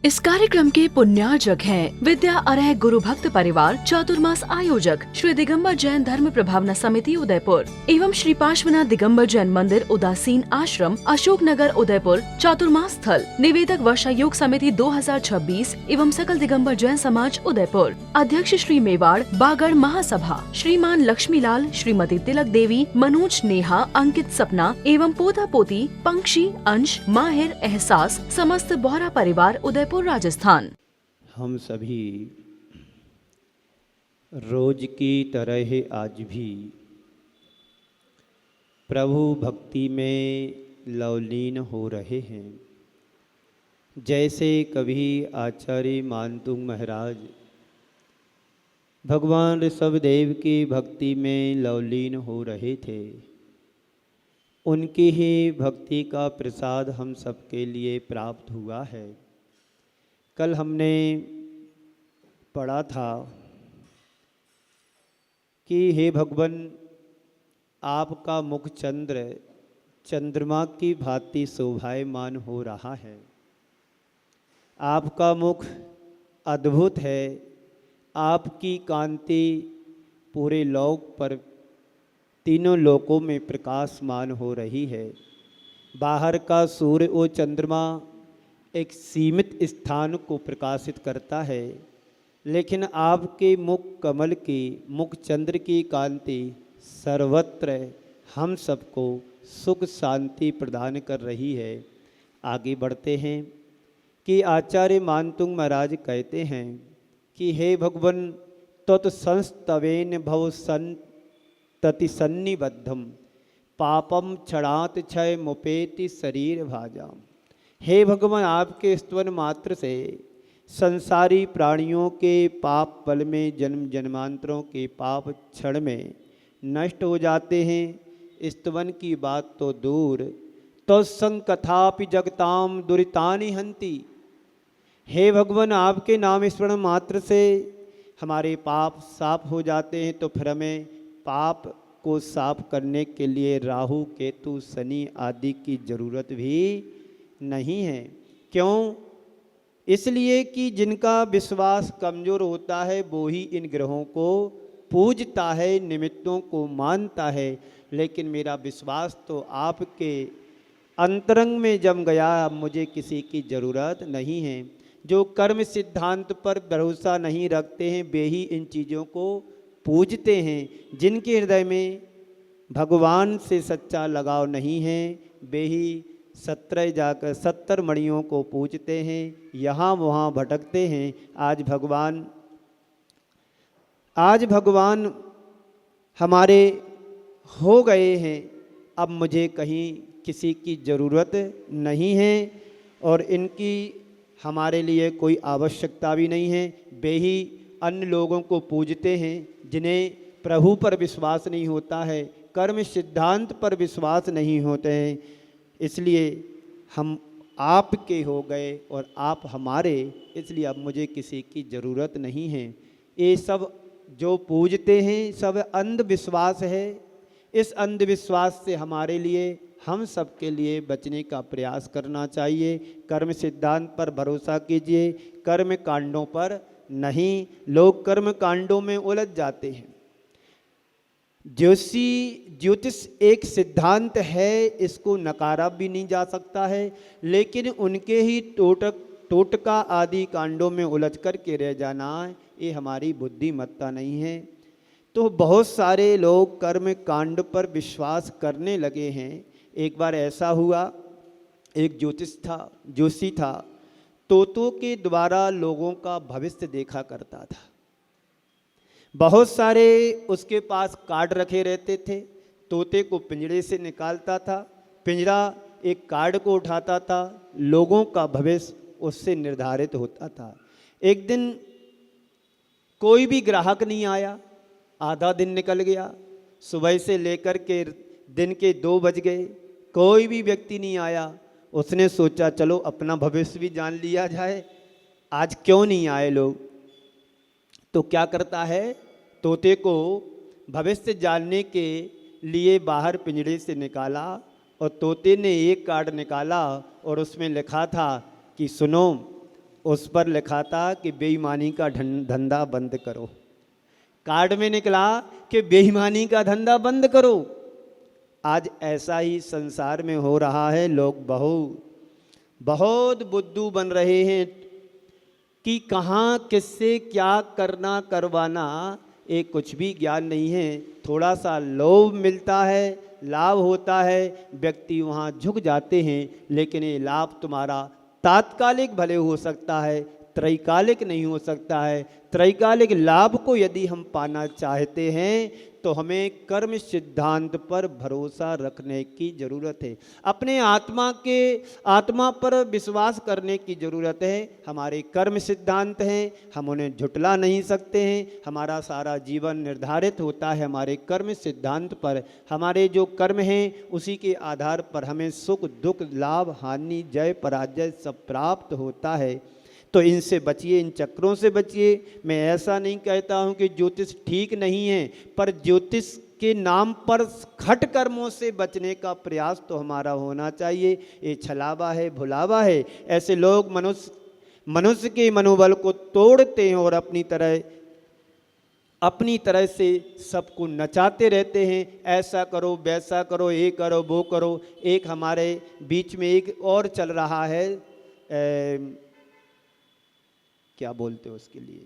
इस कार्यक्रम के पुण्यार्जक हैं विद्या अरह गुरु भक्त परिवार चातुर्मास आयोजक श्री दिगंबर जैन धर्म प्रभावना समिति उदयपुर एवं श्री पार्श्वनाथ दिगंबर जैन मंदिर उदासीन आश्रम अशोक नगर उदयपुर चातुर्मास स्थल निवेदक वर्षायोग समिति 2026 एवं सकल दिगंबर जैन समाज उदयपुर अध्यक्ष श्री मेवाड़ बागड़ महासभा श्रीमान लक्ष्मीलाल श्रीमती तिलक देवी मनोज नेहा अंकित सपना एवं पोता पोती पंक्षी अंश माहिर एहसास समस्त बोहरा परिवार उदयपुर राजस्थान। हम सभी रोज की तरह आज भी प्रभु भक्ति में लवलीन हो रहे हैं। जैसे कभी आचार्य मानतुंग महाराज भगवान ऋषभदेव की भक्ति में लवलीन हो रहे थे, उनकी ही भक्ति का प्रसाद हम सबके लिए प्राप्त हुआ है। कल हमने पढ़ा था कि हे भगवान, आपका मुख चंद्रमा की भांति शोभायमान हो रहा है। आपका मुख अद्भुत है। आपकी कांति पूरे लोक पर तीनों लोकों में प्रकाशमान हो रही है। बाहर का सूर्य और चंद्रमा एक सीमित स्थान को प्रकाशित करता है, लेकिन आपके मुख कमल की मुख चंद्र की कांति सर्वत्र हम सबको सुख शांति प्रदान कर रही है। आगे बढ़ते हैं कि आचार्य मानतुंग महाराज कहते हैं कि हे भगवान, तत्संस्तवेन भव संतति सन्निबद्धम पापम क्षणात क्षय मुपेति शरीर भाजाम। हे भगवान, आपके स्तवन मात्र से संसारी प्राणियों के पाप बल में जन्म जन्मांतरों के पाप क्षण में नष्ट हो जाते हैं। स्तवन की बात तो दूर, तो संकथापि जगताम दुरितानि हंति। हे भगवान, आपके नाम स्मरण मात्र से हमारे पाप साफ हो जाते हैं, तो फिर हमें पाप को साफ करने के लिए राहु केतु शनि आदि की जरूरत भी नहीं है। क्यों? इसलिए कि जिनका विश्वास कमज़ोर होता है वो ही इन ग्रहों को पूजता है, निमित्तों को मानता है। लेकिन मेरा विश्वास तो आपके अंतरंग में जम गया, अब मुझे किसी की ज़रूरत नहीं है। जो कर्म सिद्धांत पर भरोसा नहीं रखते हैं वे ही इन चीज़ों को पूजते हैं। जिनके हृदय में भगवान से सच्चा लगाव नहीं है वे ही 70 मणियों को पूजते हैं, यहाँ वहाँ भटकते हैं। आज भगवान हमारे हो गए हैं, अब मुझे कहीं किसी की ज़रूरत नहीं है और इनकी हमारे लिए कोई आवश्यकता भी नहीं है। वे ही अन्य लोगों को पूजते हैं जिन्हें प्रभु पर विश्वास नहीं होता है, कर्म सिद्धांत पर विश्वास नहीं होते हैं। इसलिए हम आपके हो गए और आप हमारे, इसलिए अब मुझे किसी की ज़रूरत नहीं है। ये सब जो पूजते हैं सब अंधविश्वास है। इस अंधविश्वास से हमारे लिए, हम सबके लिए बचने का प्रयास करना चाहिए। कर्म सिद्धांत पर भरोसा कीजिए, कर्म कांडों पर नहीं। लोग कर्म कांडों में उलझ जाते हैं। ज्योतिष एक सिद्धांत है, इसको नकारा भी नहीं जा सकता है, लेकिन उनके ही टोटका आदि कांडों में उलझ कर के रह जाना ये हमारी बुद्धिमत्ता नहीं है। तो बहुत सारे लोग कर्म कांड पर विश्वास करने लगे हैं। एक बार ऐसा हुआ, एक जोशी था, तोतों के द्वारा लोगों का भविष्य देखा करता था। बहुत सारे उसके पास कार्ड रखे रहते थे। तोते को पिंजरे से निकालता था, पिंजरा एक कार्ड को उठाता था, लोगों का भविष्य उससे निर्धारित होता था। एक दिन कोई भी ग्राहक नहीं आया, आधा दिन निकल गया, सुबह से लेकर के दिन के 2 बज गए, कोई भी व्यक्ति नहीं आया। उसने सोचा चलो अपना भविष्य भी जान लिया जाए, आज क्यों नहीं आए लोग। तो क्या करता है, तोते को भविष्य जानने के लिए बाहर पिंजरे से निकाला और तोते ने एक कार्ड निकाला और उसमें लिखा था कि सुनो, उस पर लिखा था कि बेईमानी का धंधा बंद करो। कार्ड में निकला कि बेईमानी का धंधा बंद करो। आज ऐसा ही संसार में हो रहा है। लोग बहुत बुद्धू बन रहे हैं कि कहाँ किससे क्या करना करवाना एक कुछ भी ज्ञान नहीं है। थोड़ा सा लोभ मिलता है, लाभ होता है, व्यक्ति वहाँ झुक जाते हैं। लेकिन ये लाभ तुम्हारा तात्कालिक भले हो सकता है, त्रैकालिक नहीं हो सकता है। त्रैकालिक लाभ को यदि हम पाना चाहते हैं तो हमें कर्म सिद्धांत पर भरोसा रखने की ज़रूरत है। अपने आत्मा पर विश्वास करने की ज़रूरत है। हमारे कर्म सिद्धांत हैं, हम उन्हें झुटला नहीं सकते हैं। हमारा सारा जीवन निर्धारित होता है हमारे कर्म सिद्धांत पर। हमारे जो कर्म हैं उसी के आधार पर हमें सुख दुख, लाभ हानि, जय पराजय सब प्राप्त होता है। तो इनसे बचिए, इन चक्रों से बचिए। मैं ऐसा नहीं कहता हूँ कि ज्योतिष ठीक नहीं है, पर ज्योतिष के नाम पर खट कर्मों से बचने का प्रयास तो हमारा होना चाहिए। ये छलावा है, भुलावा है। ऐसे लोग मनुष्य के मनोबल को तोड़ते हैं और अपनी तरह से सबको नचाते रहते हैं। ऐसा करो, वैसा करो, ये करो, वो करो। एक हमारे बीच में एक और चल रहा है, क्या बोलते हो उसके लिए,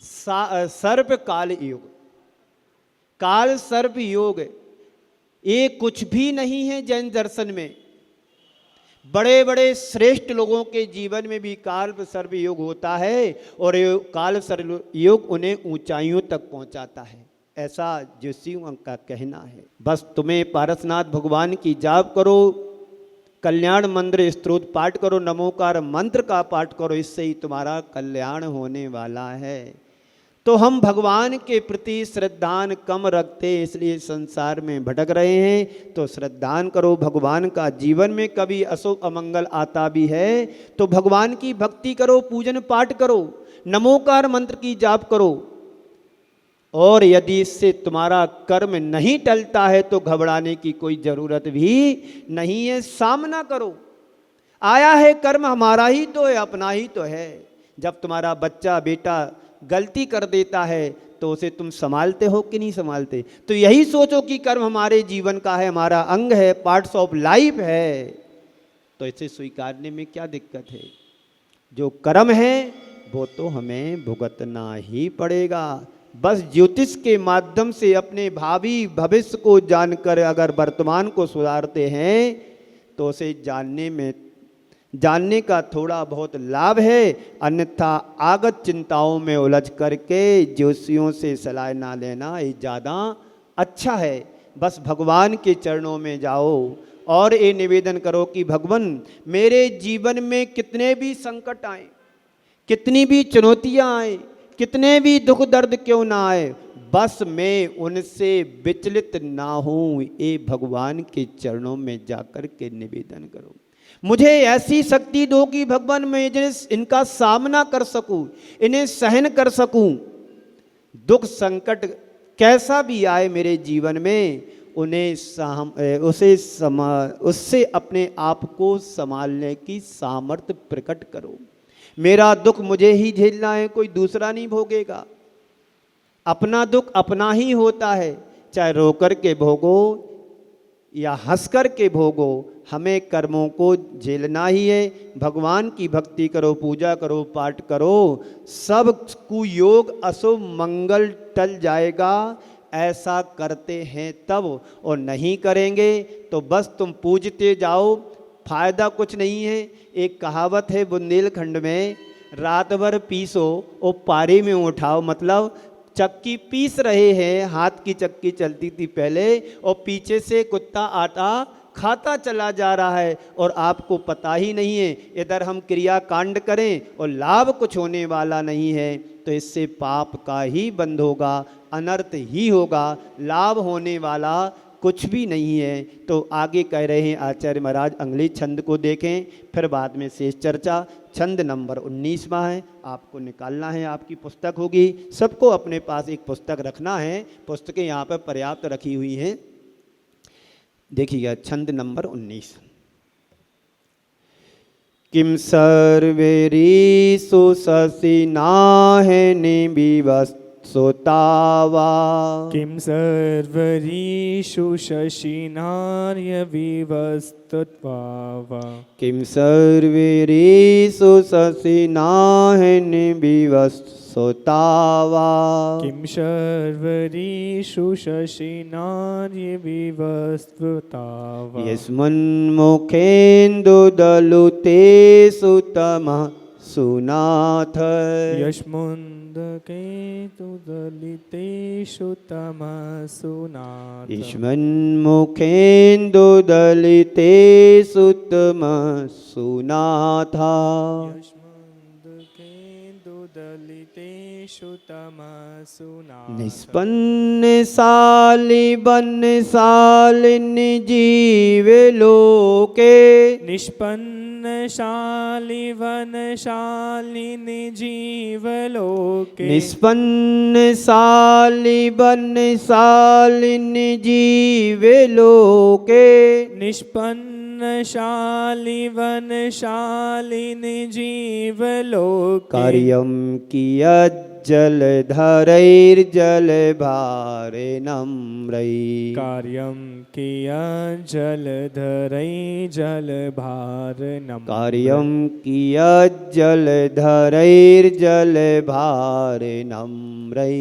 सर्प काल योग, काल सर्प योग। ये कुछ भी नहीं है जैन दर्शन में। बड़े बड़े श्रेष्ठ लोगों के जीवन में भी काल सर्प योग होता है और काल सर्प योग उन्हें ऊंचाइयों तक पहुंचाता है, ऐसा ज्योतिषियों का कहना है। बस तुम्हें पारसनाथ भगवान की जाप करो, कल्याण मंत्र स्तोत्र पाठ करो, नमोकार मंत्र का पाठ करो, इससे ही तुम्हारा कल्याण होने वाला है। तो हम भगवान के प्रति श्रद्धान कम रखते हैं, इसलिए संसार में भटक रहे हैं। तो श्रद्धान करो भगवान का। जीवन में कभी अशुभ अमंगल आता भी है तो भगवान की भक्ति करो, पूजन पाठ करो, नमोकार मंत्र की जाप करो। और यदि इससे तुम्हारा कर्म नहीं टलता है तो घबराने की कोई ज़रूरत भी नहीं है। सामना करो। आया है कर्म हमारा ही तो है, अपना ही तो है। जब तुम्हारा बच्चा बेटा गलती कर देता है तो उसे तुम संभालते हो कि नहीं संभालते? तो यही सोचो कि कर्म हमारे जीवन का है, हमारा अंग है, पार्ट्स ऑफ लाइफ है। तो इसे स्वीकारने में क्या दिक्कत है? जो कर्म है वो तो हमें भुगतना ही पड़ेगा। बस ज्योतिष के माध्यम से अपने भावी भविष्य को जानकर अगर वर्तमान को सुधारते हैं तो उसे जानने का थोड़ा बहुत लाभ है। अन्यथा आगत चिंताओं में उलझ करके ज्योतिषियों से सलाह ना लेना ये ज़्यादा अच्छा है। बस भगवान के चरणों में जाओ और ये निवेदन करो कि भगवान मेरे जीवन में कितने भी संकट आए, कितनी भी चुनौतियाँ आए, कितने भी दुख दर्द क्यों ना आए, बस मैं उनसे विचलित ना हूँ। ये भगवान के चरणों में जाकर के निवेदन करो। मुझे ऐसी शक्ति दो कि भगवान मैं इनका सामना कर सकूं, इन्हें सहन कर सकूं। दुख संकट कैसा भी आए मेरे जीवन में, उससे अपने आप को संभालने की सामर्थ्य प्रकट करो। मेरा दुख मुझे ही झेलना है, कोई दूसरा नहीं भोगेगा। अपना दुख अपना ही होता है, चाहे रो कर के भोगो या हंस कर के भोगो, हमें कर्मों को झेलना ही है। भगवान की भक्ति करो, पूजा करो, पाठ करो, सब कुयोग अशुभ मंगल टल जाएगा। ऐसा करते हैं तब, और नहीं करेंगे तो बस तुम पूजते जाओ, फायदा कुछ नहीं है। एक कहावत है बुंदेलखंड में, रात भर पीसो और पारे में उठाओ। मतलब चक्की पीस रहे हैं, हाथ की चक्की चलती थी पहले, और पीछे से कुत्ता आटा खाता चला जा रहा है और आपको पता ही नहीं है। इधर हम क्रिया कांड करें और लाभ कुछ होने वाला नहीं है, तो इससे पाप का ही बंध होगा, अनर्थ ही होगा, लाभ होने वाला कुछ भी नहीं है। तो आगे कह रहे हैं आचार्य महाराज, अगले छंद को देखें, फिर बाद में शेष चर्चा। छंद नंबर 19वां है, आपको निकालना है, आपकी पुस्तक होगी। सबको अपने पास एक पुस्तक रखना है, पुस्तकें यहाँ पर पर्याप्त रखी हुई हैं। देखिएगा छंद नंबर 19। किम सर्वेरीषु शशिनाहेनि विवत्सुतावा किं सर्वरीषु शशिनार्यविवस्तुत्वा किम सर्वेरीषु शशिनाहेनि विवत्सुतावा किं सर्वरीषु शशिनार्यविवस्वतावा यस्मन्मुखेन्दुदलुतेषु तमः सुनाथ यस्मुन्दकेतुदलितेषु तमसुनाथ यस्मन्मुखेन्दुदलितेषु तमः सुनाथा यस्मुन्दकेतुदलितेषु तमसुनाथ निष्पन्नशालि वनशालिनि जीवलोके निष्पन्नशालि वनशालिनि जीवलोके निष्पन्नशालि वनशालिनि जीवलोके निष्पन्नशालि वनशालिनि जीवलोके कार्यं कियज्जलधरैर्जलभारेणम्रै कार्यं कियज्जलधरै जलभारनं कार्यं कियज्जलधरैर्जलभारेणम्रै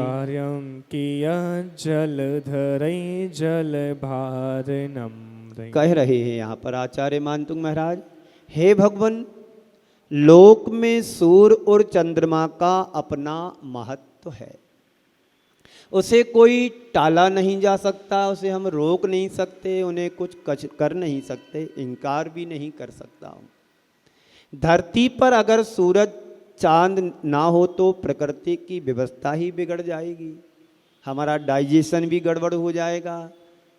कार्यं कियज्जलधरै जलभारनं कह रहे हैं यहाँ पर आचार्य मानतुंग महाराज, हे भगवान, लोक में सूर्य और चंद्रमा का अपना महत्व है, उसे कोई टाला नहीं जा सकता, उसे हम रोक नहीं सकते, उन्हें कुछ कर नहीं सकते, इनकार भी नहीं कर सकता हूँ। धरती पर अगर सूरज चांद ना हो तो प्रकृति की व्यवस्था ही बिगड़ जाएगी, हमारा डाइजेशन भी गड़बड़ हो जाएगा,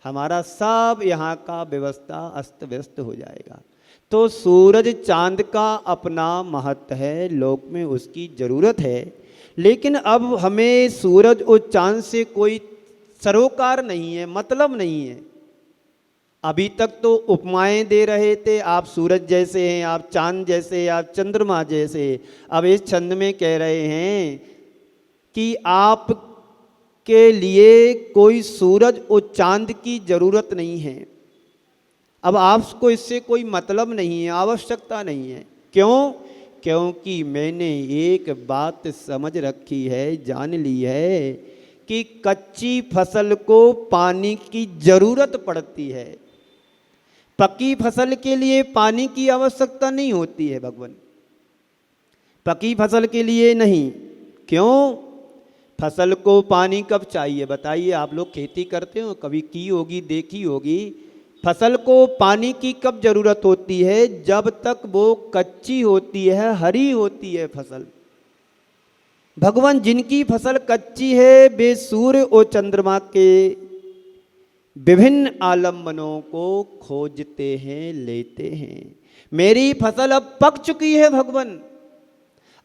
हमारा सब यहाँ का व्यवस्था अस्त व्यस्त हो जाएगा। तो सूरज चांद का अपना महत्व है, लोक में उसकी ज़रूरत है, लेकिन अब हमें सूरज और चांद से कोई सरोकार नहीं है, मतलब नहीं है। अभी तक तो उपमाएं दे रहे थे, आप सूरज जैसे हैं, आप चांद जैसे, आप चंद्रमा जैसे। अब इस छंद में कह रहे हैं कि आप के लिए कोई सूरज और चांद की ज़रूरत नहीं है, अब आपको इससे कोई मतलब नहीं है, आवश्यकता नहीं है। क्यों? क्योंकि मैंने एक बात समझ रखी है, जान ली है कि कच्ची फसल को पानी की ज़रूरत पड़ती है, पकी फसल के लिए पानी की आवश्यकता नहीं होती है भगवान, पकी फसल के लिए नहीं। क्यों? फसल को पानी कब चाहिए बताइए? आप लोग खेती करते हो, कभी की होगी, देखी होगी। फसल को पानी की कब ज़रूरत होती है? जब तक वो कच्ची होती है, हरी होती है फसल। भगवान जिनकी फसल कच्ची है वे सूर्य और चंद्रमा के विभिन्न आलम्बनों को खोजते हैं, लेते हैं। मेरी फसल अब पक चुकी है भगवान,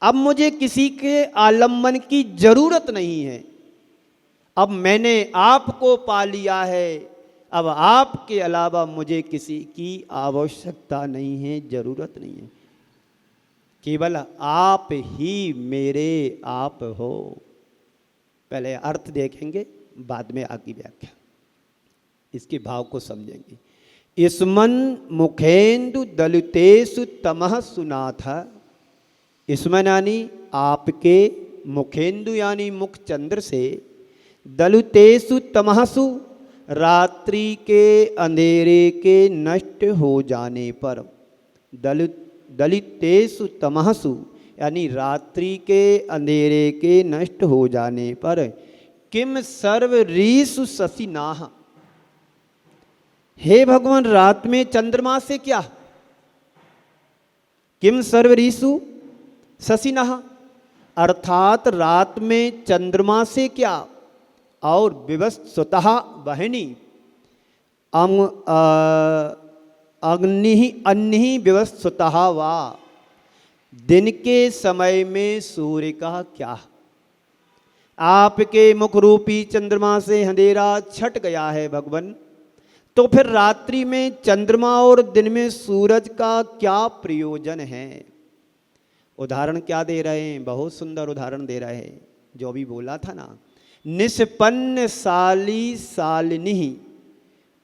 अब मुझे किसी के आलम्बन की ज़रूरत नहीं है, अब मैंने आपको पा लिया है, अब आपके अलावा मुझे किसी की आवश्यकता नहीं है, ज़रूरत नहीं है, केवल आप ही मेरे आप हो। पहले अर्थ देखेंगे, बाद में आगे व्याख्या, इसके भाव को समझेंगे। इसमन मुखेन्दु दलितेषु तमः सुनाथ, इसमन यानी आपके, मुखेन्दु यानी मुख चंद्र से, दलितेषु तमहसु रात्रि के अंधेरे के नष्ट हो जाने पर, दलितेषु तमहसु यानी रात्रि के अंधेरे के नष्ट हो जाने पर, किम सर्वरीषु शशिनाः, हे भगवान रात में चंद्रमा से क्या? किम सर्वरीषु शशिनाः अर्थात रात में चंद्रमा से क्या? और विवस्वतः वहनी अन्य विवस्वतः वा, दिन के समय में सूर्य का क्या? आपके मुख रूपी चंद्रमा से अंधेरा छट गया है भगवान, तो फिर रात्रि में चंद्रमा और दिन में सूरज का क्या प्रयोजन है? उदाहरण क्या दे रहे हैं? बहुत सुंदर उदाहरण दे रहे हैं। जो अभी बोला था ना, निष्पन्न साली सालिनी,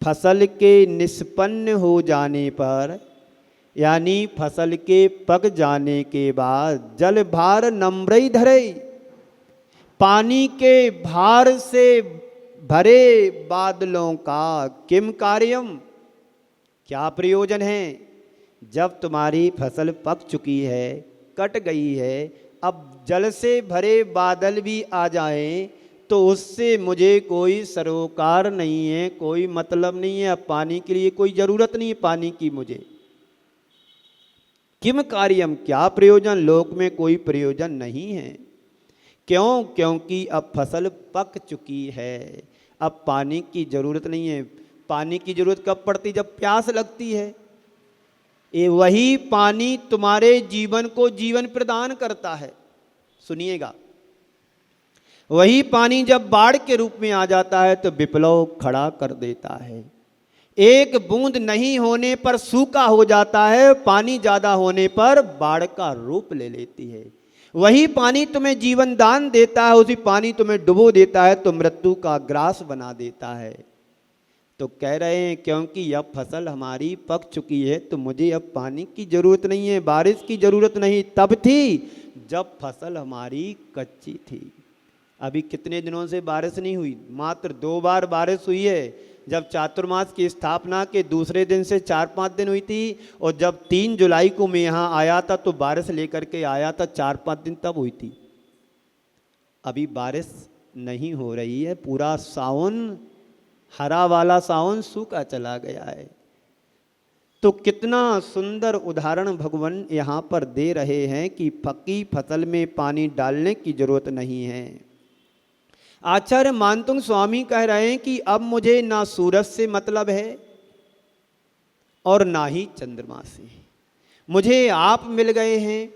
फसल के निष्पन्न हो जाने पर यानी फसल के पक जाने के बाद जल भार नम्रई धरे, पानी के भार से भरे बादलों का किम कार्यम, क्या प्रयोजन है? जब तुम्हारी फसल पक चुकी है, कट गई है, अब जल से भरे बादल भी आ जाएं तो उससे मुझे कोई सरोकार नहीं है, कोई मतलब नहीं है। अब पानी के लिए कोई ज़रूरत नहीं है पानी की मुझे। किम कार्यम, क्या प्रयोजन? लोक में कोई प्रयोजन नहीं है। क्यों? क्योंकि अब फसल पक चुकी है, अब पानी की ज़रूरत नहीं है। पानी की ज़रूरत कब पड़ती? जब प्यास लगती है। ये वही पानी तुम्हारे जीवन को जीवन प्रदान करता है। सुनिएगा, वही पानी जब बाढ़ के रूप में आ जाता है तो विप्लव खड़ा कर देता है। एक बूंद नहीं होने पर सूखा हो जाता है, पानी ज़्यादा होने पर बाढ़ का रूप ले लेती है। वही पानी तुम्हें जीवन दान देता है, उसी पानी तुम्हें डुबो देता है तो मृत्यु का ग्रास बना देता है। तो कह रहे हैं क्योंकि अब फसल हमारी पक चुकी है तो मुझे अब पानी की ज़रूरत नहीं है, बारिश की ज़रूरत नहीं तब थी जब फसल हमारी कच्ची थी। अभी कितने दिनों से बारिश नहीं हुई? मात्र 2 बार बारिश हुई है। जब चातुर्मास की स्थापना के दूसरे दिन से 4-5 दिन हुई थी, और जब 3 जुलाई को मैं यहाँ आया था तो बारिश लेकर के आया था, 4-5 दिन तब हुई थी। अभी बारिश नहीं हो रही है, पूरा सावन, हरा वाला सावन सूखा चला गया है। तो कितना सुंदर उदाहरण भगवान यहाँ पर दे रहे हैं कि पकी फसल में पानी डालने की जरूरत नहीं है। आचार्य मानतुंग स्वामी कह रहे हैं कि अब मुझे ना सूरज से मतलब है और ना ही चंद्रमा से, मुझे आप मिल गए हैं,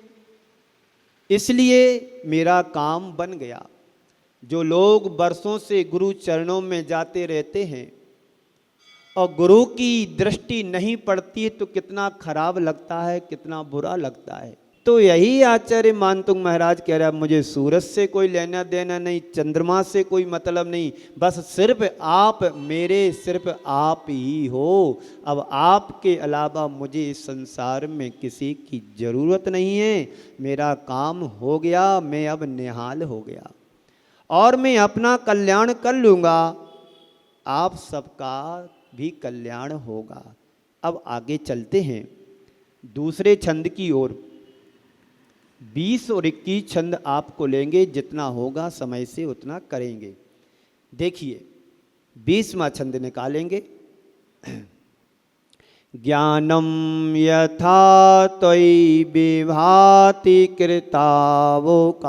इसलिए मेरा काम बन गया। जो लोग बरसों से गुरु चरणों में जाते रहते हैं और गुरु की दृष्टि नहीं पड़ती है तो कितना खराब लगता है, कितना बुरा लगता है। तो यही आचार्य मानतुंग महाराज कह रहा है, मुझे सूरज से कोई लेना देना नहीं, चंद्रमा से कोई मतलब नहीं, बस सिर्फ आप मेरे, सिर्फ आप ही हो। अब आपके अलावा मुझे इस संसार में किसी की ज़रूरत नहीं है। मेरा काम हो गया, मैं अब निहाल हो गया और मैं अपना कल्याण कर लूँगा, आप सबका भी कल्याण होगा। अब आगे चलते हैं दूसरे छंद की ओर। 20 और 21 छंद आपको लेंगे, जितना होगा समय से उतना करेंगे। देखिए 20वां छंद निकालेंगे। ज्ञानम यथा त्वयि विभाति कृतावकाशम,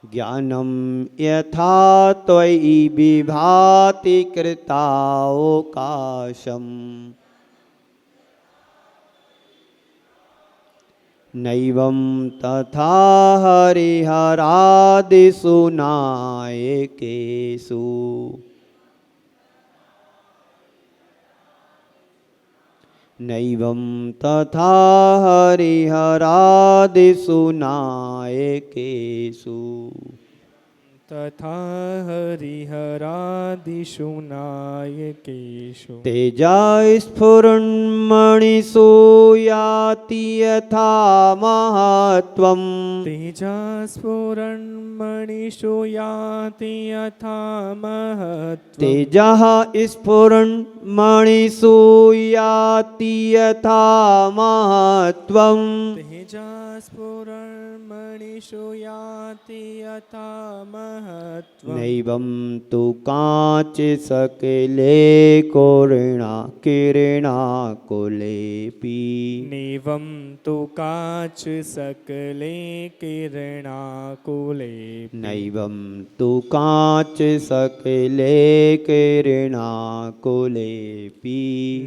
ज्ञानम यथा त्वयि विभाति कृतावकाशम, नैवं तथा हरिहरादिषु नायकेषु, नैवं तथा हरिहरादिषु नायकेषु, तथा हरिहरादिषु नायकेषु, तेजा स्फुरन्मणिषु याति यथा महत्त्वम्, तेजा स्फुरन्मणिषु याति यथा महत्त्वम्, तेजः स्फुरन्मणिषु याति यथा महत्त्वम्, तेजा स्फुरन्मणिषु याति यथा महत्त्वम्, महत्त्वम् नैवं तु कांच सकले कोरिणा किरणाकुलेऽपि नैवं तु काच सकले किरणाकुलेऽपि नैवं तु कांच सकले किरणाकुलेऽपि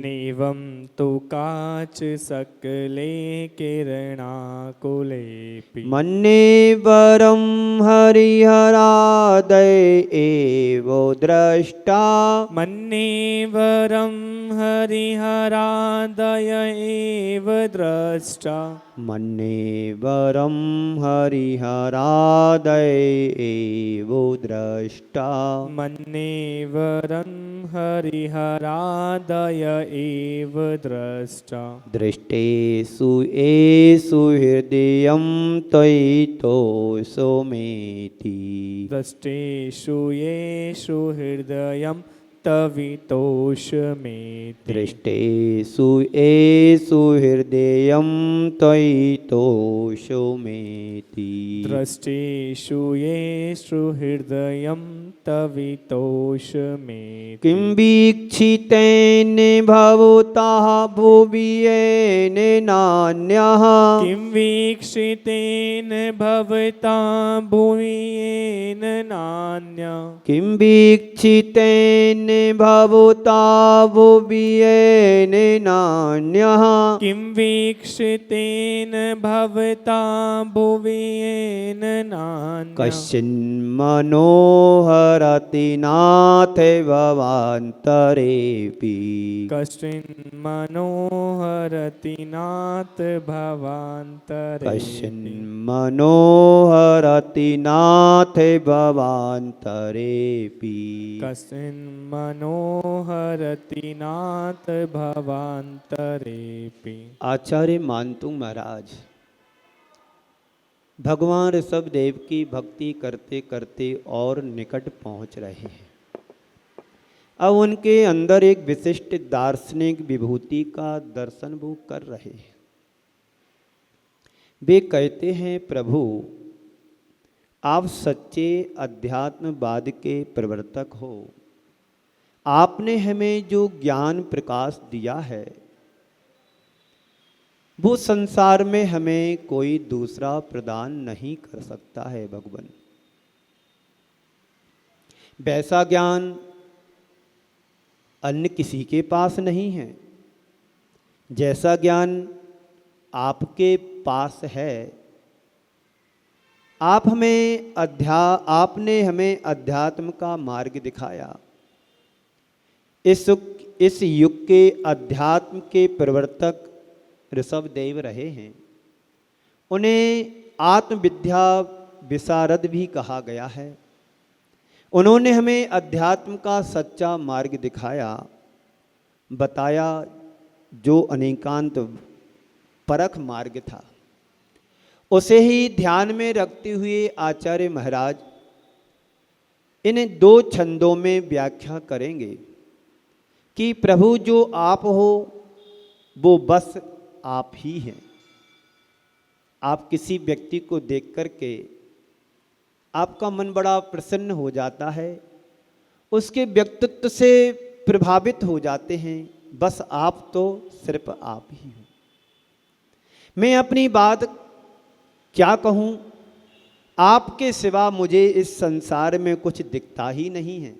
नैवं तु काच सकले किरणाकुलेऽपि मन्ये वरं हरिहरादय एव द्रष्टा मन्ये वरं हरिहरादय एव द्रष्टा मन्ये वरं हरिहरादय एव द्रष्टा मन्ये वरं हरिहरादय एव द्रष्टा दृष्टेषु येषु हृदयं त्वयितोषोमेति दृष्टेषु येषु हृदयं तवितोषमेति दृष्टेषु येषु हृदयं त्वयितोषोमेति दृष्टेषु येषु हृदयं तवितोषमेति किं वीक्षितेन भवतः भुवि येन नान्यः किं वीक्षितेन भवता भुवि येन नान्यः किं वीक्षितेन भवता भुवि येन नान्यः किं वीक्षितेन भवता भुवि येन नान्यः कश्चिन्मनोहरति नाथ भवान्तरेऽपि कश्चिन्मनोहरति नाथ भवान्तरे कश्चिन्मनोहरति नाथ भवान्तरेऽपि कश्चिन्मनोहरति नाथ भवान्तरेऽपि। आचार्य मानतुंग महाराज भगवान ऋषभदेव की भक्ति करते करते और निकट पहुंच रहे हैं। अब उनके अंदर एक विशिष्ट दार्शनिक विभूति का दर्शन वो कर रहे हैं। वे कहते हैं, प्रभु आप सच्चे अध्यात्मवाद के प्रवर्तक हो। आपने हमें जो ज्ञान प्रकाश दिया है वो संसार में हमें कोई दूसरा प्रदान नहीं कर सकता है भगवान। वैसा ज्ञान अन्य किसी के पास नहीं है। जैसा ज्ञान आपके पास है, आपने हमें अध्यात्म का मार्ग दिखाया। इस युग के अध्यात्म के प्रवर्तक ऋषभदेव रहे हैं। उन्हें आत्मविद्या विशारद भी कहा गया है। उन्होंने हमें अध्यात्म का सच्चा मार्ग दिखाया, बताया, जो अनेकांत परख मार्ग था। उसे ही ध्यान में रखते हुए आचार्य महाराज इन दो छंदों में व्याख्या करेंगे कि प्रभु जो आप हो वो बस आप ही हैं। आप किसी व्यक्ति को देख करके आपका मन बड़ा प्रसन्न हो जाता है, उसके व्यक्तित्व से प्रभावित हो जाते हैं। बस आप तो सिर्फ आप ही हो। मैं अपनी बात क्या कहूँ, आपके सिवा मुझे इस संसार में कुछ दिखता ही नहीं है।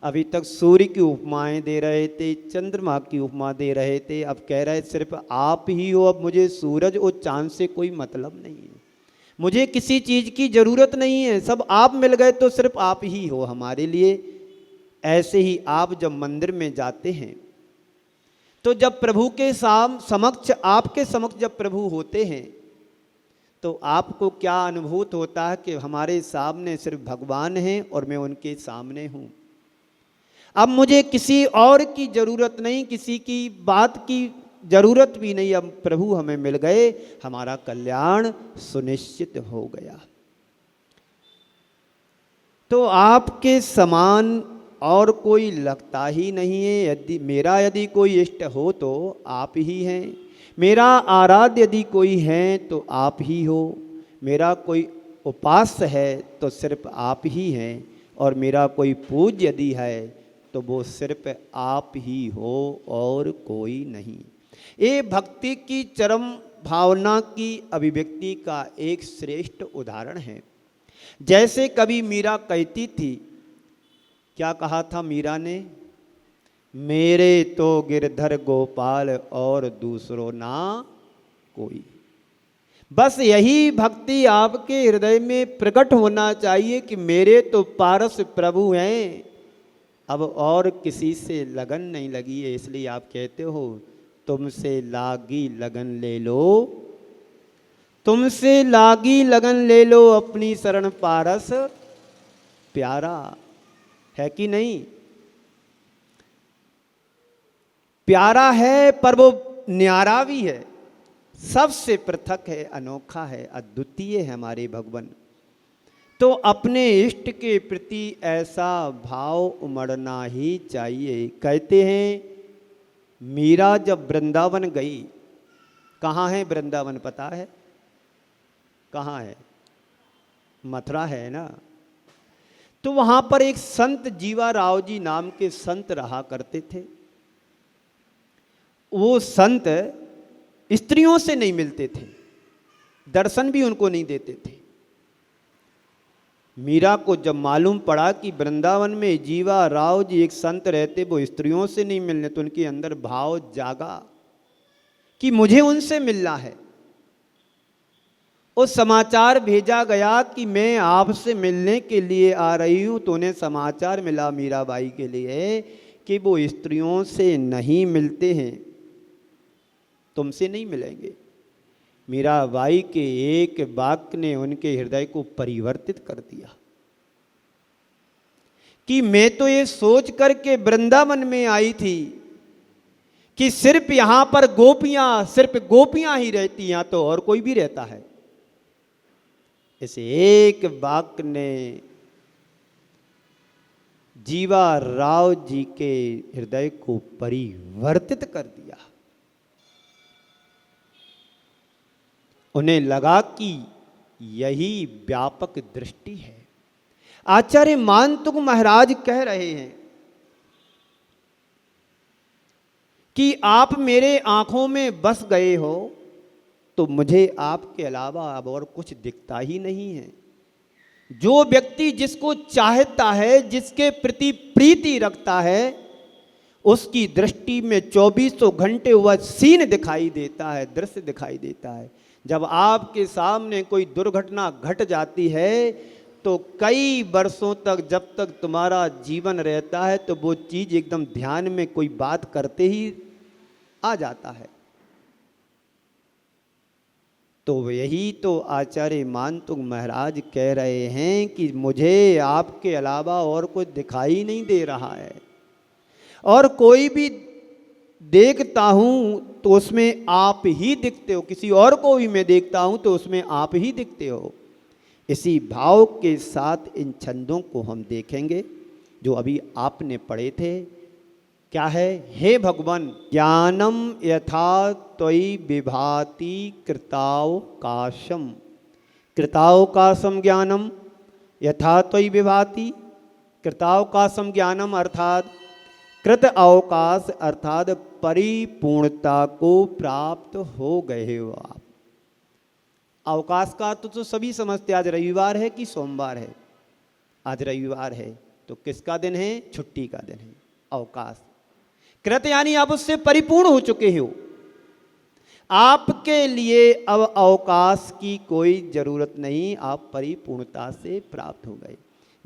अभी तक सूर्य की उपमाएं दे रहे थे, चंद्रमा की उपमा दे रहे थे, अब कह रहे सिर्फ आप ही हो। अब मुझे सूरज और चांद से कोई मतलब नहीं है, मुझे किसी चीज़ की ज़रूरत नहीं है। सब आप मिल गए तो सिर्फ आप ही हो हमारे लिए। ऐसे ही आप जब मंदिर में जाते हैं तो जब प्रभु के समक्ष, आपके समक्ष जब प्रभु होते हैं तो आपको क्या अनुभूत होता है कि हमारे सामने सिर्फ भगवान हैं और मैं उनके सामने हूँ। अब मुझे किसी और की ज़रूरत नहीं, किसी की बात की ज़रूरत भी नहीं। अब प्रभु हमें मिल गए, हमारा कल्याण सुनिश्चित हो गया। तो आपके समान और कोई लगता ही नहीं है। यदि कोई इष्ट हो तो आप ही हैं। मेरा आराध्य यदि कोई है तो आप ही हो। मेरा कोई उपास्य है तो सिर्फ आप ही हैं, और मेरा कोई पूज्य यदि है तो वो सिर्फ आप ही हो और कोई नहीं। ये भक्ति की चरम भावना की अभिव्यक्ति का एक श्रेष्ठ उदाहरण है। जैसे कभी मीरा कहती थी, क्या कहा था मीरा ने, मेरे तो गिरधर गोपाल और दूसरों ना कोई। बस यही भक्ति आपके हृदय में प्रकट होना चाहिए कि मेरे तो पारस प्रभु हैं, अब और किसी से लगन नहीं लगी है। इसलिए आप कहते हो तुमसे लागी लगन ले लो, तुमसे लागी लगन ले लो, अपनी शरण पारस प्यारा। है कि नहीं? प्यारा है पर वो न्यारा भी है, सबसे पृथक है, अनोखा है, अद्वितीय है हमारे भगवान। तो अपने इष्ट के प्रति ऐसा भाव उमड़ना ही चाहिए। कहते हैं मीरा जब वृंदावन गई, कहाँ है वृंदावन पता है? कहाँ है? मथुरा है ना। तो वहाँ पर एक संत जीवा राव जी नाम के संत रहा करते थे। वो संत स्त्रियों से नहीं मिलते थे, दर्शन भी उनको नहीं देते थे। मीरा को जब मालूम पड़ा कि वृंदावन में जीवा राव जी एक संत रहते, वो स्त्रियों से नहीं मिलने, तो उनके अंदर भाव जागा कि मुझे उनसे मिलना है। और समाचार भेजा गया कि मैं आपसे मिलने के लिए आ रही हूं। तो उन्हें समाचार मिला मीराबाई के लिए कि वो स्त्रियों से नहीं मिलते हैं, तुमसे नहीं मिलेंगे। मीराबाई के एक वाक्य ने उनके हृदय को परिवर्तित कर दिया कि मैं तो ये सोच करके वृंदावन में आई थी कि सिर्फ यहां पर सिर्फ गोपियां ही रहती, यहां तो और कोई भी रहता है। इस एक वाक्य ने जीवा राव जी के हृदय को परिवर्तित कर दिया। उन्हें लगा कि यही व्यापक दृष्टि है। आचार्य मानतुक महाराज कह रहे हैं कि आप मेरे आंखों में बस गए हो तो मुझे आपके अलावा अब और कुछ दिखता ही नहीं है। जो व्यक्ति जिसको चाहता है, जिसके प्रति प्रीति रखता है, उसकी दृष्टि में 24 घंटे वह सीन दिखाई देता है, दृश्य दिखाई देता है। जब आपके सामने कोई दुर्घटना घट जाती है तो कई वर्षों तक, जब तक तुम्हारा जीवन रहता है, तो वो चीज एकदम ध्यान में कोई बात करते ही आ जाता है। तो यही तो आचार्य मानतुक महाराज कह रहे हैं कि मुझे आपके अलावा और कुछ दिखाई नहीं दे रहा है, और कोई भी देखता हूं तो उसमें आप ही दिखते हो, किसी और को भी मैं देखता हूं तो उसमें आप ही दिखते हो। इसी भाव के साथ इन छंदों को हम देखेंगे जो अभी आपने पढ़े थे। क्या है? हे भगवान, ज्ञानम यथा त्वयि विभाति कृतावकाशम। कृतावकाशम ज्ञानम यथा त्वयि विभाति कृतावकाशम ज्ञानम, अर्थात कृत अवकाश अर्थात परिपूर्णता को प्राप्त हो गए हो आप। अवकाश का तो सभी समझते। आज रविवार है कि सोमवार है? आज रविवार है, तो किसका दिन है? छुट्टी का दिन है, अवकाश। कृत यानी आप उससे परिपूर्ण हो चुके हो, आपके लिए अब अवकाश की कोई जरूरत नहीं, आप परिपूर्णता से प्राप्त हो गए।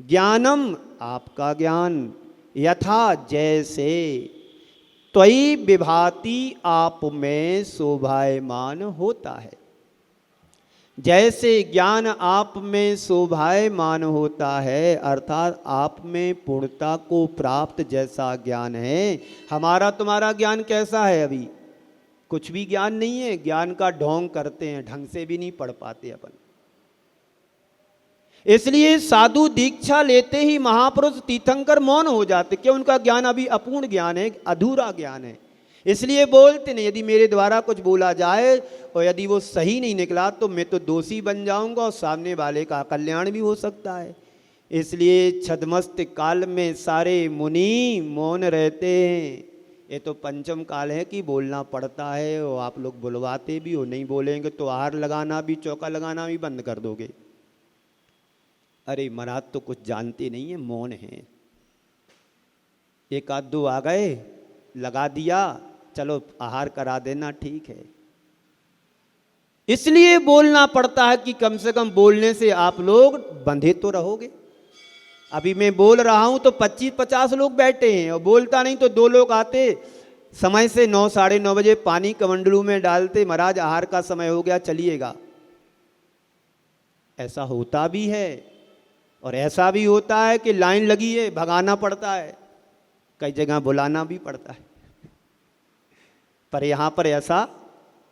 ज्ञानम आपका ज्ञान, यथा जैसे, त्वयि विभाति आप में शोभायमान होता है। जैसे ज्ञान आप में शोभायमान होता है, अर्थात आप में पूर्णता को प्राप्त जैसा ज्ञान है, हमारा तुम्हारा ज्ञान कैसा है? अभी कुछ भी ज्ञान नहीं है, ज्ञान का ढोंग करते हैं, ढंग से भी नहीं पढ़ पाते अपन। इसलिए साधु दीक्षा लेते ही महापुरुष तीर्थंकर मौन हो जाते, क्यों? उनका ज्ञान अभी अपूर्ण ज्ञान है, अधूरा ज्ञान है। इसलिए बोलते नहीं। यदि मेरे द्वारा कुछ बोला जाए और यदि वो सही नहीं निकला तो मैं तो दोषी बन जाऊंगा और सामने वाले का कल्याण भी हो सकता है। इसलिए छद्मस्त काल में सारे मुनि मौन रहते हैं। ये तो पंचम काल है कि बोलना पड़ता है, और आप लोग बुलवाते भी हो, नहीं बोलेंगे तो आहार लगाना भी, चौका लगाना भी बंद कर दोगे। अरे महाराज तो कुछ जानते नहीं है, मौन है। एक आध दो आ गए, लगा दिया, चलो आहार करा देना, ठीक है। इसलिए बोलना पड़ता है कि कम से कम बोलने से आप लोग बंधे तो रहोगे। अभी मैं बोल रहा हूं तो 25-50 लोग बैठे हैं, और बोलता नहीं तो 2 लोग आते समय से 9 साढ़े 9 बजे पानी कमंडलू में डालते, महाराज आहार का समय हो गया चलिएगा। ऐसा होता भी है, और ऐसा भी होता है कि लाइन लगी है, भगाना पड़ता है, कई जगह बुलाना भी पड़ता है। पर यहां पर ऐसा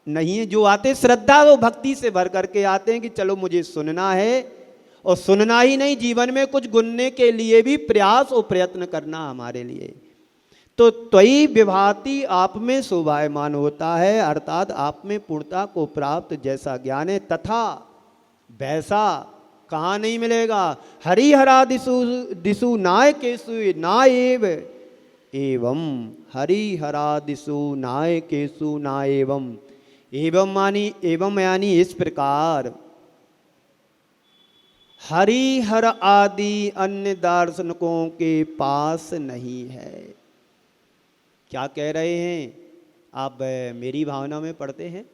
नहीं है। जो आते श्रद्धा वो भक्ति से भर करके आते हैं कि चलो मुझे सुनना है, और सुनना ही नहीं, जीवन में कुछ गुनने के लिए भी प्रयास और प्रयत्न करना हमारे लिए। तो त्वयि विभाति आप में शोभायमान होता है, अर्थात आप में पूर्णता को प्राप्त जैसा ज्ञान है तथा वैसा कहाँ नहीं मिलेगा। हरिहरा दिशु नाय केसु नाएव एवं, हरिहरा दिशु नाय केसु नाएवं, एवं मानी एवं यानी इस प्रकार हरिहर आदि अन्य दार्शनिकों के पास नहीं है। क्या कह रहे हैं आप, मेरी भावना में पढ़ते हैं।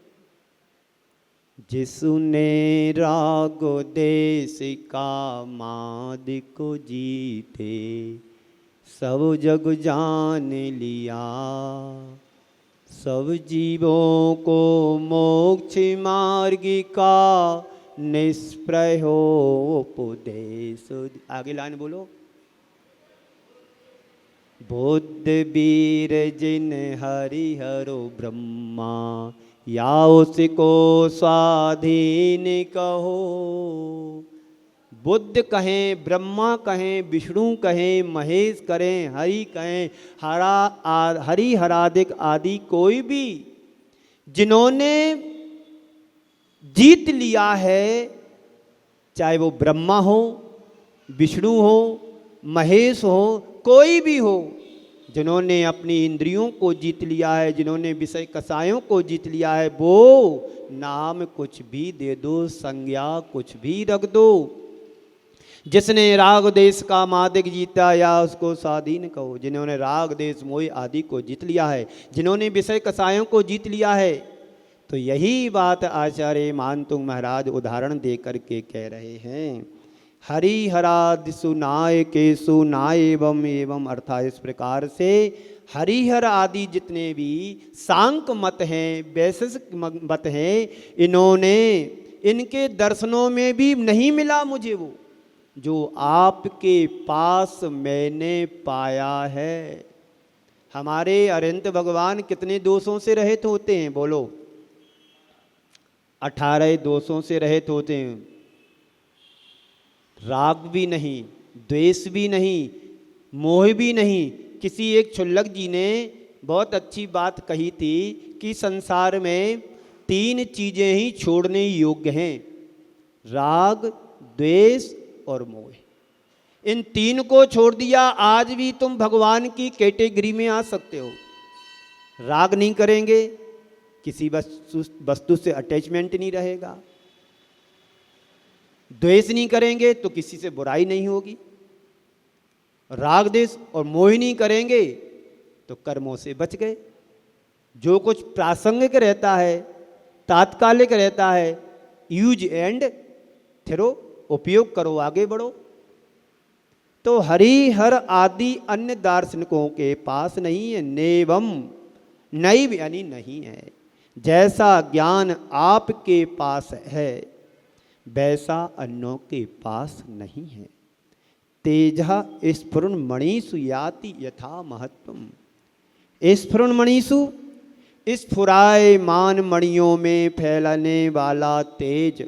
जिसने राग देश का माद को जीते, सब जग जान लिया, सब जीवों को मोक्ष मार्ग का निष्प्रय हो उपदेश। आगे लाइन बोलो। बुद्ध वीर जिन हरिहरो ब्रह्मा, या उसको स्वाधीन कहो। बुद्ध कहें, ब्रह्मा कहें, विष्णु कहें, महेश करें, हरि कहें, हरि हरादिक आदि कोई भी जिन्होंने जीत लिया है, चाहे वो ब्रह्मा हो, विष्णु हो, महेश हो, कोई भी हो, जिन्होंने अपनी इंद्रियों को जीत लिया है, जिन्होंने विषय कसायों को जीत लिया है, वो नाम कुछ भी दे दो, संज्ञा कुछ भी रख दो। जिसने राग देश का मादिक जीता, या उसको स्वाधीन कहो। जिन्होंने राग देश मोह आदि को जीत लिया है, जिन्होंने विषय कसायों को जीत लिया है, तो यही बात आचार्य मानतुंग महाराज उदाहरण दे करके कह रहे हैं। हरिहरादिषु नाय केशु नाय एवं एवं, अर्थात इस प्रकार से हरिहर आदि जितने भी सांक मत हैं, वैशेषिक मत हैं, इन्होंने, इनके दर्शनों में भी नहीं मिला मुझे वो जो आपके पास मैंने पाया है। हमारे अरिहंत भगवान कितने दोषों से रहित होते हैं, बोलो? 18 दोषों से रहित होते हैं। राग भी नहीं, द्वेष भी नहीं, मोह भी नहीं। किसी एक क्षुल्लक जी ने बहुत अच्छी बात कही थी कि संसार में 3 चीजें ही छोड़ने योग्य हैं, राग, द्वेष और मोह। इन 3 को छोड़ दिया, आज भी तुम भगवान की कैटेगरी में आ सकते हो। राग नहीं करेंगे, किसी वस्तु से अटैचमेंट नहीं रहेगा। द्वेष नहीं करेंगे तो किसी से बुराई नहीं होगी। राग देश और मोह नहीं करेंगे तो कर्मों से बच गए। जो कुछ प्रासंगिक रहता है, तात्कालिक रहता है, यूज एंड थ्रो, उपयोग करो, आगे बढ़ो। तो हरिहर आदि अन्य दार्शनिकों के पास नहीं है। नेवम, नैव यानी नहीं है। जैसा ज्ञान आपके पास है वैसा अन्यों के पास नहीं है। तेजा स्फुरन मणिषु याति यथा महत्वम। स्फुरन मणिषु, स्फुरायमान मणियों में फैलने वाला तेज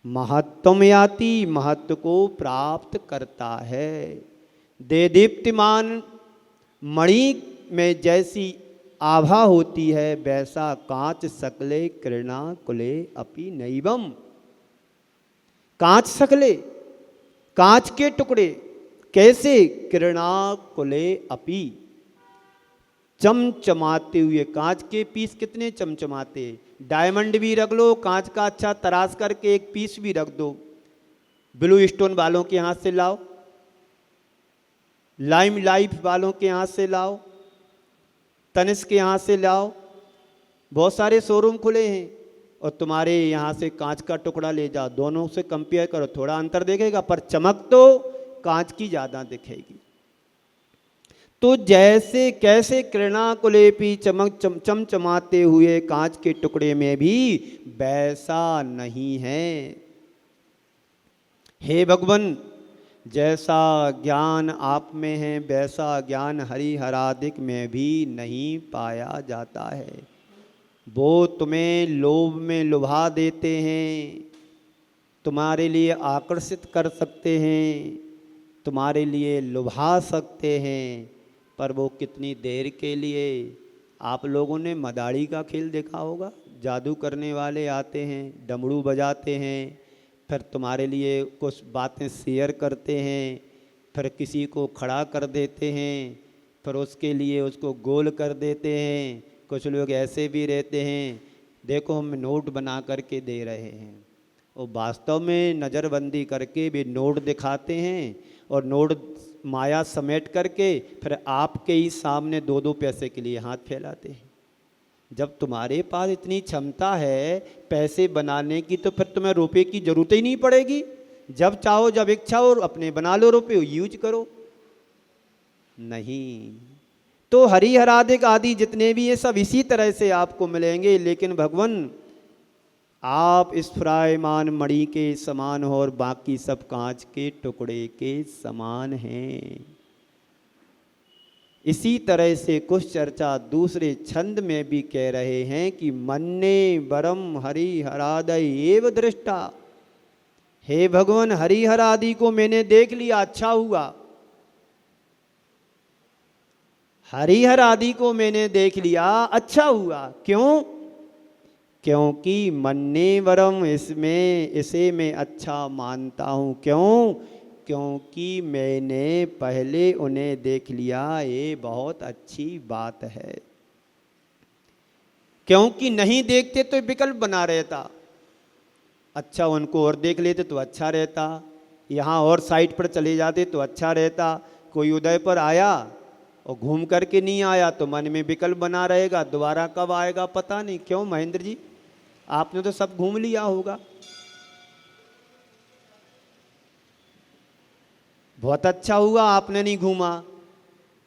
महत्वम याति, महत्व को प्राप्त करता है। देदीप्तिमान मणि में जैसी आभा होती है वैसा कांच सकले कृणा कुले अपि नैवम। कांच सकले, कांच के टुकड़े कैसे, कृणा कुले अपि, चमचमाते हुए। कांच के पीस कितने चमचमाते, डायमंड भी रख लो, कांच का अच्छा तराश करके एक पीस भी रख दो। ब्लू स्टोन वालों के हाथ से लाओ, लाइम लाइफ वालों के हाथ से लाओ, तनिष्क के हाथ से लाओ, बहुत सारे शोरूम खुले हैं, और तुम्हारे यहाँ से कांच का टुकड़ा ले जाओ, दोनों से कंपेयर करो, थोड़ा अंतर देखेगा, पर चमक तो कांच की ज़्यादा दिखेगी। तो जैसे कैसे कृणा कुलेपी चमक चमचमाते हुए कांच के टुकड़े में भी वैसा नहीं है। हे भगवान, जैसा ज्ञान आप में है वैसा ज्ञान हरिहरादिक में भी नहीं पाया जाता है। वो तुम्हें लोभ में लुभा देते हैं, तुम्हारे लिए आकर्षित कर सकते हैं, तुम्हारे लिए लुभा सकते हैं, पर वो कितनी देर के लिए। आप लोगों ने मदारी का खेल देखा होगा, जादू करने वाले आते हैं, डमरू बजाते हैं, फिर तुम्हारे लिए कुछ बातें शेयर करते हैं, फिर किसी को खड़ा कर देते हैं, फिर उसके लिए उसको गोल कर देते हैं। कुछ लोग ऐसे भी रहते हैं, देखो हम नोट बना करके दे रहे हैं, और वास्तव में नज़रबंदी करके भी नोट दिखाते हैं, और नोट माया समेट करके फिर आपके ही सामने 2-2 पैसे के लिए हाथ फैलाते हैं। जब तुम्हारे पास इतनी क्षमता है पैसे बनाने की, तो फिर तुम्हें रुपए की जरूरत ही नहीं पड़ेगी। जब चाहो, जब इच्छा हो, अपने बना लो रुपए, यूज करो। नहीं, तो हरिहरादिक आदि जितने भी हैं सब इसी तरह से आपको मिलेंगे। लेकिन भगवान, आप इस फ्रायमान मणि के समान हो और बाकी सब कांच के टुकड़े के समान हैं। इसी तरह से कुछ चर्चा दूसरे छंद में भी कह रहे हैं कि मन्ने वरम हरिहरादय एव दृष्टा। हे भगवान, हरिहर आदि को मैंने देख लिया, अच्छा हुआ। हरिहर आदि को मैंने देख लिया, अच्छा हुआ। क्यों? क्योंकि मन्ने वरम, इसमें इसे मैं अच्छा मानता हूँ। क्यों? क्योंकि मैंने पहले उन्हें देख लिया, ये बहुत अच्छी बात है। क्योंकि नहीं देखते तो विकल्प बना रहता, अच्छा उनको और देख लेते तो अच्छा रहता, यहाँ और साइड पर चले जाते तो अच्छा रहता। कोई उदय पर आया और घूम करके नहीं आया तो मन में विकल्प बना रहेगा, दोबारा कब आएगा पता नहीं। क्यों महेंद्र जी, आपने तो सब घूम लिया होगा। बहुत अच्छा हुआ आपने नहीं घूमा,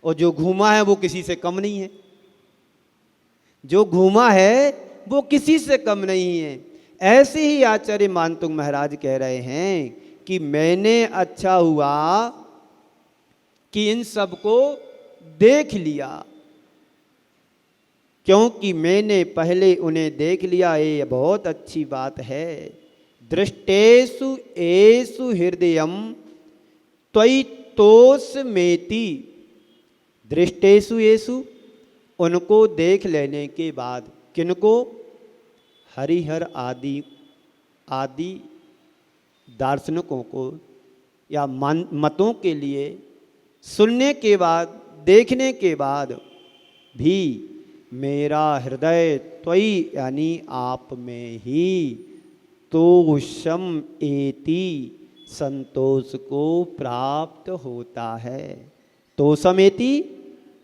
और जो घूमा है वो किसी से कम नहीं है। जो घूमा है वो किसी से कम नहीं है। ऐसे ही आचार्य मानतुंग महाराज कह रहे हैं कि मैंने अच्छा हुआ कि इन सबको देख लिया, क्योंकि मैंने पहले उन्हें देख लिया, ये बहुत अच्छी बात है। दृष्टेषु एषु हृदयम त्वयि तोषमेति। दृष्टेषु एषु, उनको देख लेने के बाद, किनको? हरिहर आदि दार्शनिकों को या मतों के लिए सुनने के बाद, देखने के बाद भी मेरा हृदय त्वयि यानी आप में ही तोषम एति, संतोष को प्राप्त होता है। तोषमेति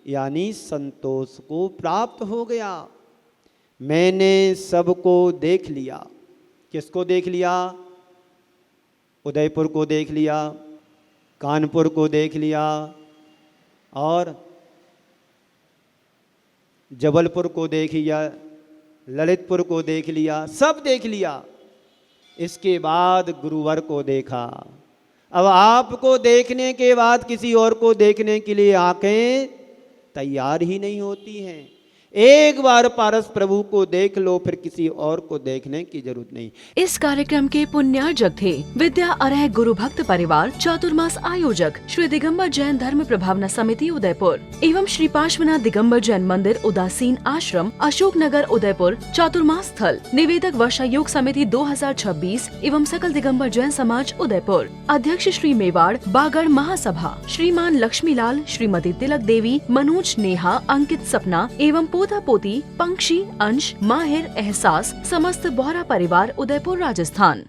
यानी संतोष को प्राप्त हो गया। मैंने सबको देख लिया। किसको देख लिया? उदयपुर को देख लिया, कानपुर को देख लिया, और जबलपुर को देख लिया, ललितपुर को देख लिया, सब देख लिया। इसके बाद गुरुवर को देखा। अब आपको देखने के बाद किसी और को देखने के लिए आंखें तैयार ही नहीं होती हैं। एक बार पारस प्रभु को देख लो, फिर किसी और को देखने की जरूरत नहीं। इस कार्यक्रम के पुण्यार्जक थे विद्या अर्ह गुरु भक्त परिवार चातुर्मास आयोजक श्री दिगंबर जैन धर्म प्रभावना समिति उदयपुर एवं श्री पार्श्वनाथ दिगंबर जैन मंदिर उदासीन आश्रम अशोक नगर उदयपुर चातुर्मास स्थल। निवेदक वर्षा योग समिति 2026 एवं सकल दिगंबर जैन समाज उदयपुर। अध्यक्ष श्री मेवाड़ बागड़ महासभा श्रीमान लक्ष्मीलाल, श्रीमती तिलक देवी, मनोज, नेहा, अंकित, सपना एवं पोता पोती, पंक्षी, अंश, माहिर, एहसास, समस्त बोहरा परिवार उदयपुर राजस्थान।